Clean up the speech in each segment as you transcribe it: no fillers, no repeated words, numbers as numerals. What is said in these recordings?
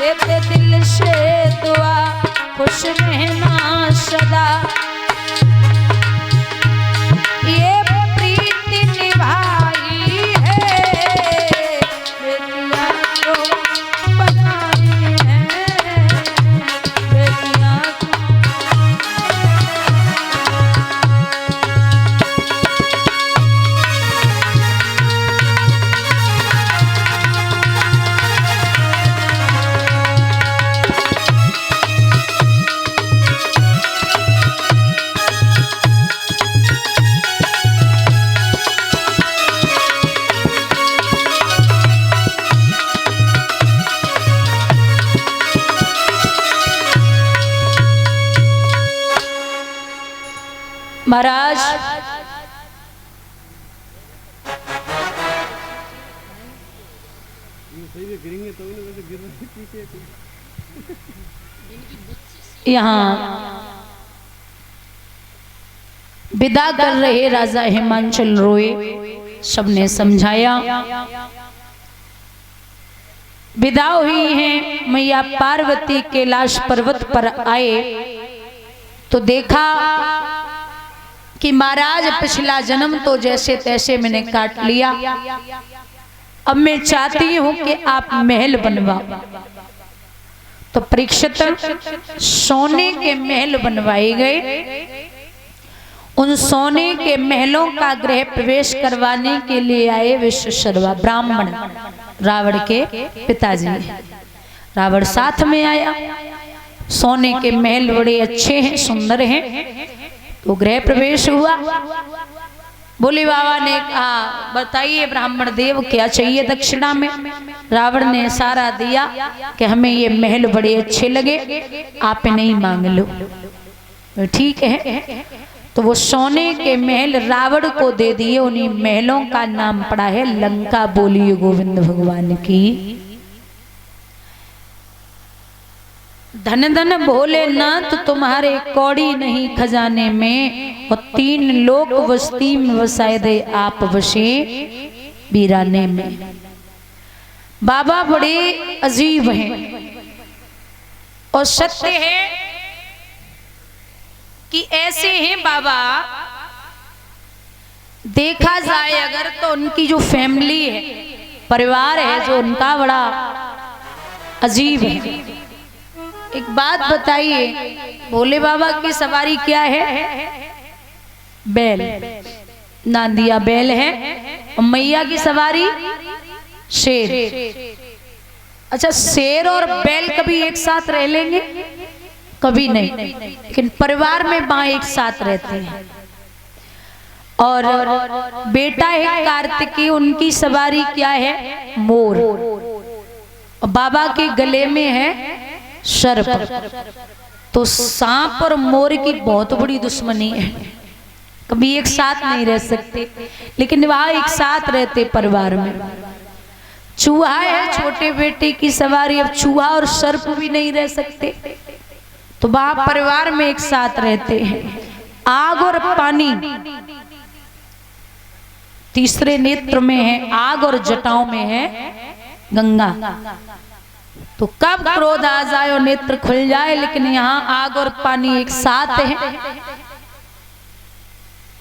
देते दिल से दुआ, खुश रहना सदा। ये प्रीति निभाई है, बेटियां को बनाई है, बेटियां को। महाराज यहाँ विदा कर रहे राजा हिमांचल रोए, सबने समझाया। विदा हुई है, मैया पार्वती कैलाश पर्वत पर आए तो देखा कि महाराज पिछला जन्म तो जैसे तैसे मैंने काट लिया, अब मैं चाहती हूं कि आप महल बनवाओ। तो परीक्षित सोने के महल बनवाए गए। उन सोने के महलों का गृह प्रवेश करवाने के लिए आए विश्वशर्मा ब्राह्मण, रावण के पिताजी। रावण साथ में आया। सोने के महल बड़े अच्छे हैं, सुंदर हैं। तो गृह प्रवेश हुआ। बोले बाबा ने कहा, बताइए ब्राह्मण देव क्या चाहिए दक्षिणा में। रावण ने सारा दिया कि हमें ये महल बड़े अच्छे लगे, आप नहीं मांग लो। ठीक है। तो वो सोने के महल रावण को दे दिए। उन्हीं महलों का नाम पड़ा है लंका। बोलिए गोविंद भगवान की। धन धन भोलेनाथ तुम्हारे कौड़ी नहीं खजाने में, और 3 लोक वस्ती में वसाए दे आप बसे वीराने में। बाबा बड़े अजीब हैं और सत्य है कि ऐसे हैं बाबा। देखा जाए अगर तो उनकी जो फैमिली है, परिवार है, जो उनका बड़ा अजीब है। एक बात बताइए, भोले बाबा की सवारी क्या है? बैल, नांदिया बैल है। और मैया की सवारी शेर। अच्छा, शेर और बैल कभी एक साथ रह लेंगे? कभी नहीं। लेकिन परिवार में मां एक साथ रहते हैं। और बेटा है कार्तिकी, उनकी सवारी क्या है? मोर। और बाबा के गले में है सर्प। तो सांप और मोर की बहुत बड़ी दुश्मनी है, कभी एक साथ नहीं रह सकते। लेकिन वहां एक साथ रहते परिवार में। चूहा है छोटे बेटे की सवारी। अब चूहा और सर्प भी नहीं रह सकते, तो वहां परिवार में एक साथ रहते हैं। आग और पानी तीसरे नेत्र में है, आग और जटाओं में है गंगा। तो कब क्रोध आ जाए और नेत्र खुल जाए, लेकिन यहाँ आग और पानी एक साथ है।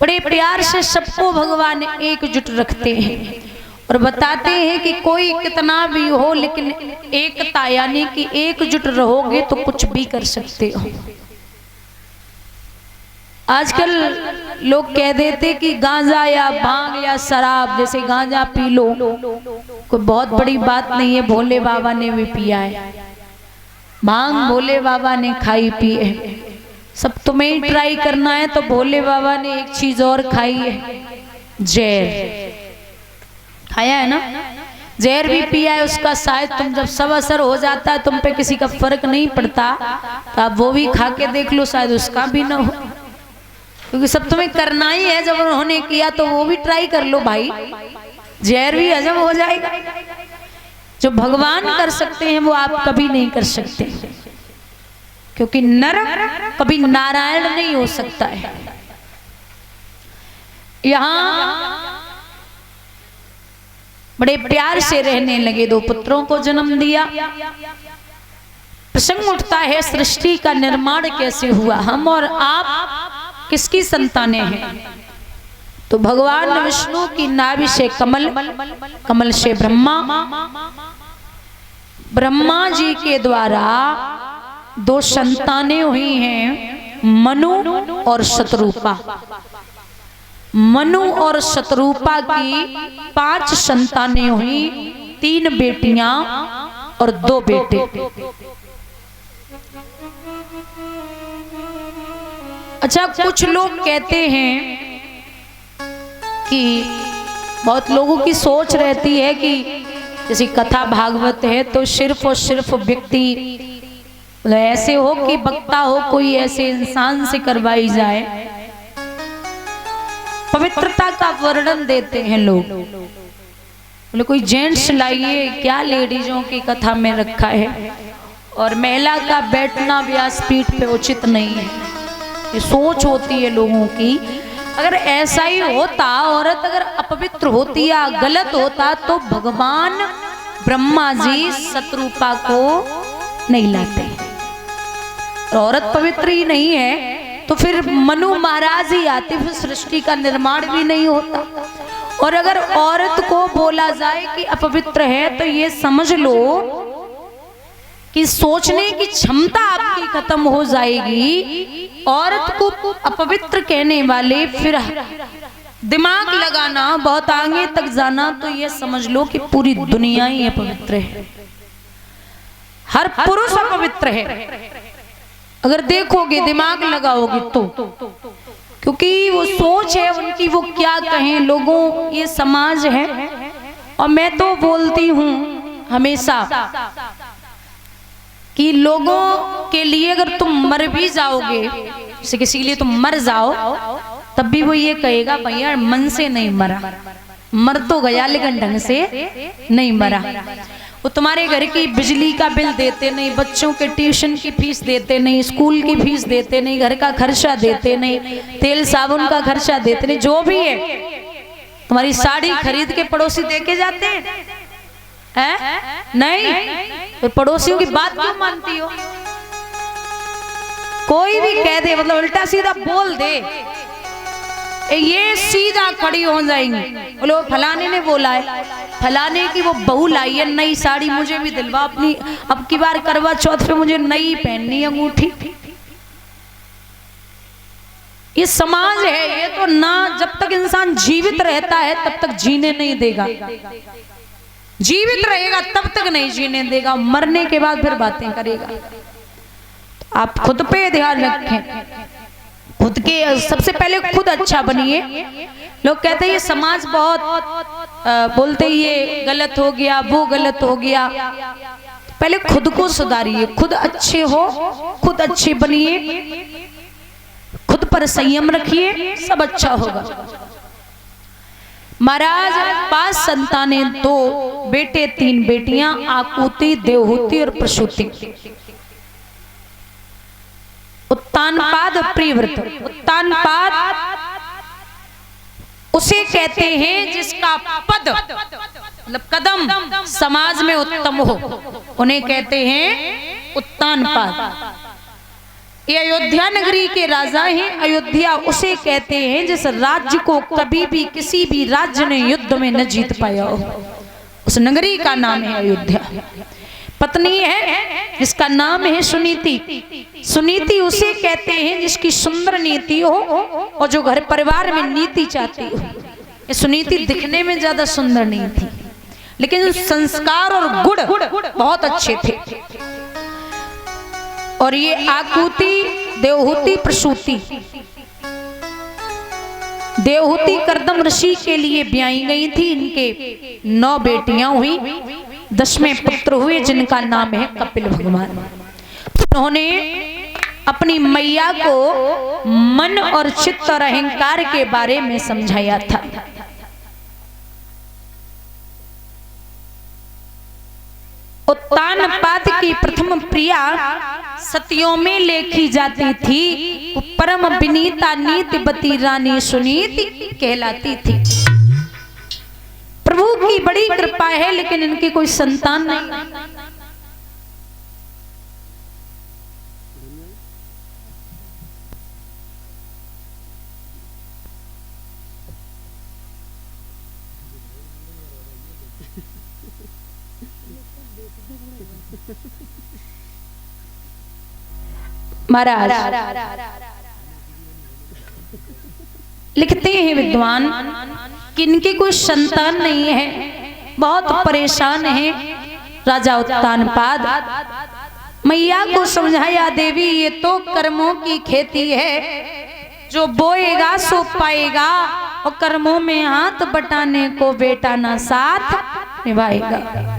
बड़े प्यार से सबको भगवान एकजुट रखते हैं और बताते हैं कि कोई कितना भी हो, लेकिन एकता यानी कि एकजुट रहोगे तो कुछ भी कर सकते हो। आजकल लोग कह देते कि गांजा या भांग या शराब, जैसे गांजा पी लो, कोई बहुत बड़ी बात नहीं है। भोले बाबा ने भी पिया है भांग, भोले बाबा ने खाई पी है। सब तुम्हें ही ट्राई करना है तो भोले बाबा ने एक चीज और खाई है, जहर खाया है ना। जहर भी पिया है, उसका शायद तुम जब सब असर हो जाता है, तुम पे किसी का फर्क नहीं पड़ता, तो आप वो भी खा के देख लो, शायद उसका भी ना हो। क्योंकि सब तुम्हें करना ही है, जब उन्होंने किया तो वो भी ट्राई कर लो भाई, जहर भी हजम हो जाएगा। जो भगवान कर सकते हैं वो आप कभी नहीं कर सकते, क्योंकि नरक कभी नारायण नहीं हो सकता है। यहाँ बड़े प्यार से रहने लगे, 2 पुत्रों को जन्म दिया। प्रसंग उठता है सृष्टि का निर्माण कैसे हुआ, हम और आप किसकी संतानें हैं। तो भगवान विष्णु की नाभि से कमल, कमल से ब्रह्मा, ब्रह्मा जी के द्वारा दो संतानें हुई हैं, मनु और शतरूपा। मनु और शतरूपा की 5 संतानें हुई, 3 बेटियां और 2 बेटे। अच्छा, कुछ लोग कहते हैं कि बहुत लोगों की सोच रहती है कि जैसे कथा भागवत है तो सिर्फ और सिर्फ व्यक्ति ऐसे हो कि वक्ता हो कोई ऐसे इंसान से करवाई जाए। पवित्रता का वर्णन देते हैं लोग, बोले कोई जेंट्स लाइए, क्या लेडीजों की कथा में रखा है, और महिला का बैठना व्यासपीठ पे उचित नहीं है। ये सोच होती है लोगों की। अगर ऐसा ही होता, औरत अगर अपवित्र होती या गलत होता तो भगवान ब्रह्मा जी शतरूपा को नहीं लाते। औरत पवित्र ही नहीं है तो फिर मनु महाराज ही आते, फिर सृष्टि का निर्माण भी नहीं होता। और अगर औरत को बोला जाए कि अपवित्र है तो ये समझ लो कि सोचने की क्षमता आपकी खत्म हो जाएगी। औरत को अपवित्र कहने वाले फिर दिमाग लगाना, बहुत आगे तक जाना, तो ये समझ लो कि पूरी दुनिया ही अपवित्र है। हर पुरुष अपवित्र है अगर देखोगे, दिमाग लगाओगे तो, क्योंकि वो सोच है उनकी, वो क्या कहें लोगों, ये समाज है। और मैं तो बोलती हूँ हमेशा कि लोगों के लिए अगर तुम मर भी जाओगे, जैसे किसी के लिए तुम मर जाओ, तब भी वो ये कहेगा भैया मन से नहीं मरा, मर तो गया लेकिन ढंग से नहीं मरा। वो तुम्हारे घर की बिजली का बिल देते नहीं, बच्चों के ट्यूशन की फीस देते नहीं, स्कूल की फीस देते नहीं, घर का खर्चा देते नहीं, तेल साबुन का खर्चा देते नहीं, जो भी है। तुम्हारी साड़ी खरीद के पड़ोसी देके जाते हैं? नहीं, तो पड़ोसियों की बात क्यों मानती हो? कोई भी कह दे, मतलब उल्टा सीधा बोल दे, ये सीधा खड़ी हो जाएंगी, बोलो फलाने ने बोला है, फलाने की वो बहू लाई है नई साड़ी, मुझे भी दिलवा, अपनी अब की बार करवा चौथ पे मुझे नई पहननी है अंगूठी। ये समाज है, ये तो ना जब तक इंसान जीवित रहता है तब तक जीने नहीं देगा, जीवित रहेगा तब तक नहीं जीने देगा, मरने के बाद फिर बातें करेगा। आप खुद पे ध्यान रखें, खुद के सबसे पहले खुद अच्छा बनिए। लोग कहते हैं ये समाज बहुत बोलते ये गलत हो गया, वो गलत हो गया। पहले खुद को सुधारिए, खुद अच्छे हो, खुद अच्छे बनिए, खुद पर संयम रखिए, सब अच्छा होगा। महाराज 5 संतानें, 2 बेटे 3 बेटियां, आकुति, देवहूति और प्रसूति। उत्तानपाद प्रियव्रत, उत्तानपाद उसे कहते हैं जिसका पद मतलब कदम समाज में उत्तम हो, उन्हें कहते हैं उत्तानपाद। ये अयोध्या नगरी के राजा हैं। अयोध्या उसे कहते हैं जिस राज्य को कभी भी किसी भी राज्य ने युद्ध में न जीत पाया हो, उस नगरी का नाम है अयोध्या। पत्नी है जिसका नाम है सुनीति। सुनीति उसे कहते हैं जिसकी सुंदर नीति हो और जो घर परिवार में नीति चाहती हो। ये सुनीति दिखने में ज्यादा सुंदर नहीं थी, लेकिन संस्कार और गुण बहुत अच्छे थे। और ये आकुति, देवहूति, प्रसूति। देवहूति करदम ऋषि के लिए ब्याई गई थी। इनके 9 बेटियां हुई, 10वें पुत्र हुए जिनका नाम है कपिल भगवान। उन्होंने अपनी मैया को मन और चित्त और अहंकार के बारे में समझाया था। उत्तानपाद की प्रथम प्रिया सतियों में लेखी जाती थी। परम विनीता नीतिवती रानी सुनीति कहलाती थी। प्रभु की बड़ी कृपा है, लेकिन इनकी कोई संतान नहीं। महाराज लिखते हैं विद्वान कि इनकी कोई संतान नहीं है, बहुत परेशान है। राजा उत्तानपाद मैया को समझाया, देवी ये तो कर्मों की खेती है, जो बोएगा सो पाएगा, और कर्मों में हाथ बटाने को बेटा ना साथ निभाएगा।